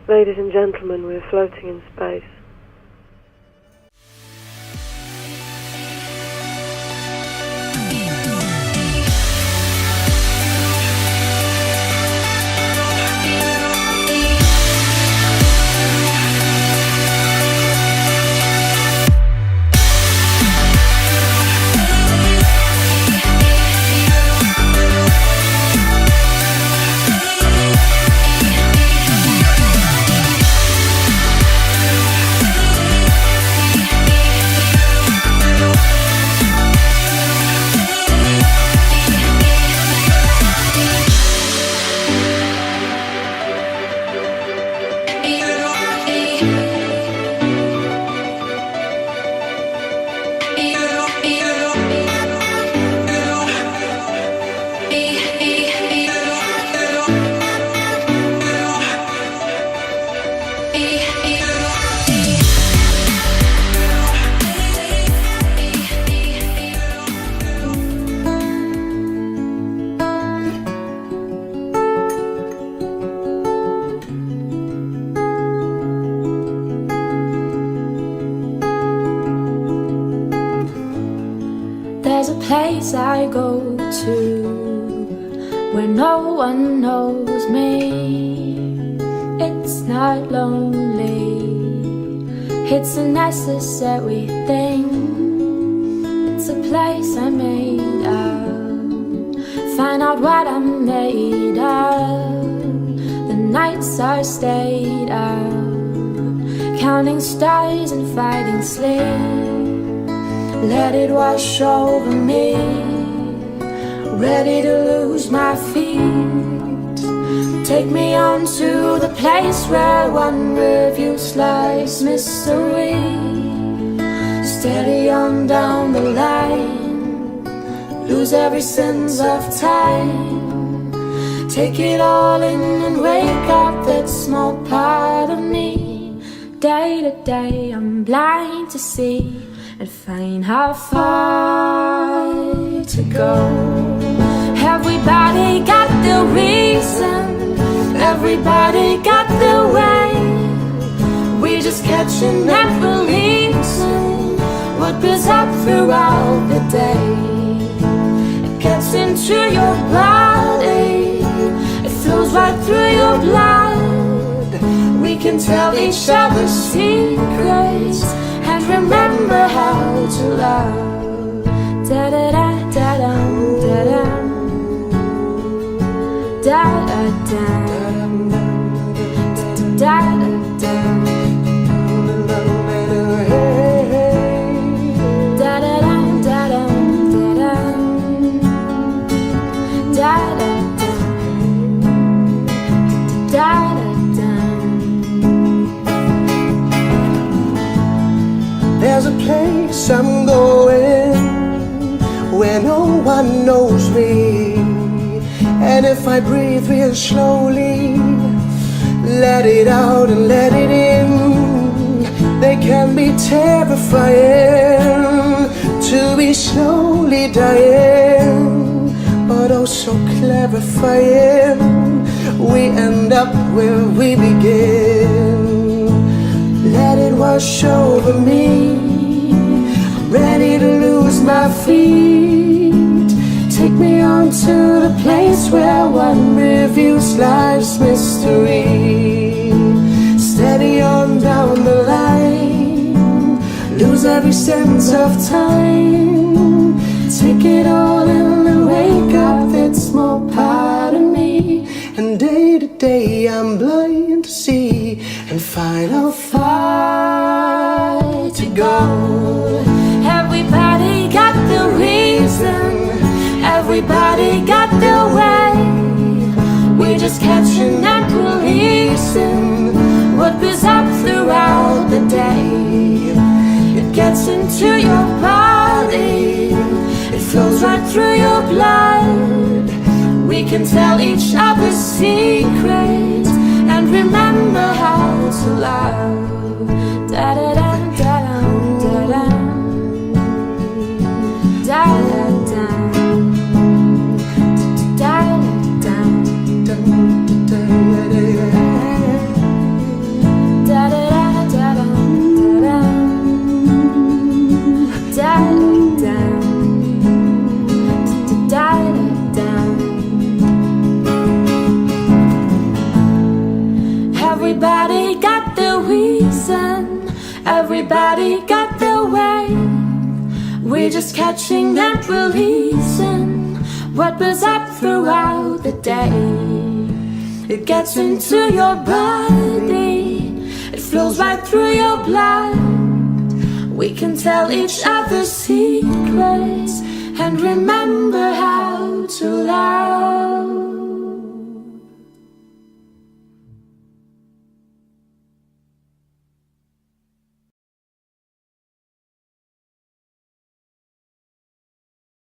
Ladies and gentlemen, we're floating in space. There's a place I go to where no one knows me. It's not lonely, it's a necessary thing. It's a place I made of, find out what I'm made of. The nights I stayed up, counting stars and fighting sleep. Let it wash over me, ready to lose my feet. Take me on to the place where one reviews life's mystery. Steady on down the line, lose every sense of time. Take it all in and wake up that small part of me. Day to day I'm blind to see and find how far to go. Everybody got their reason, everybody got their way. We just catching and releasing what builds up throughout the day. It gets into your body, it flows right through your blood. We can tell each other secrets and remember how to love. Da da da da da da da da da da da da. There's a place I'm going where no one knows me. And if I breathe real slowly, let it out and let it in, they can be terrifying to be slowly dying, but oh so clarifying. We end up where we begin. Let it wash over me, I'm ready to lose my feet. Take me on to the place where one reviews life's mystery. Steady on down the line, lose every sense of time. Take it all in and wake up that small part of me. And day to day I'm blind to see and find how far to go. Everybody got the reason, everybody got their way. We're just catching and releasing what goes up throughout the day. It gets into your body, it flows right through your blood. We can tell each other secrets and remember how to love. Da da da da da da da da da. Everybody got their reason, everybody got their way. We're just catching and releasing what was up throughout the day. It gets into your body, it flows right through your blood. We can tell each other secrets and remember how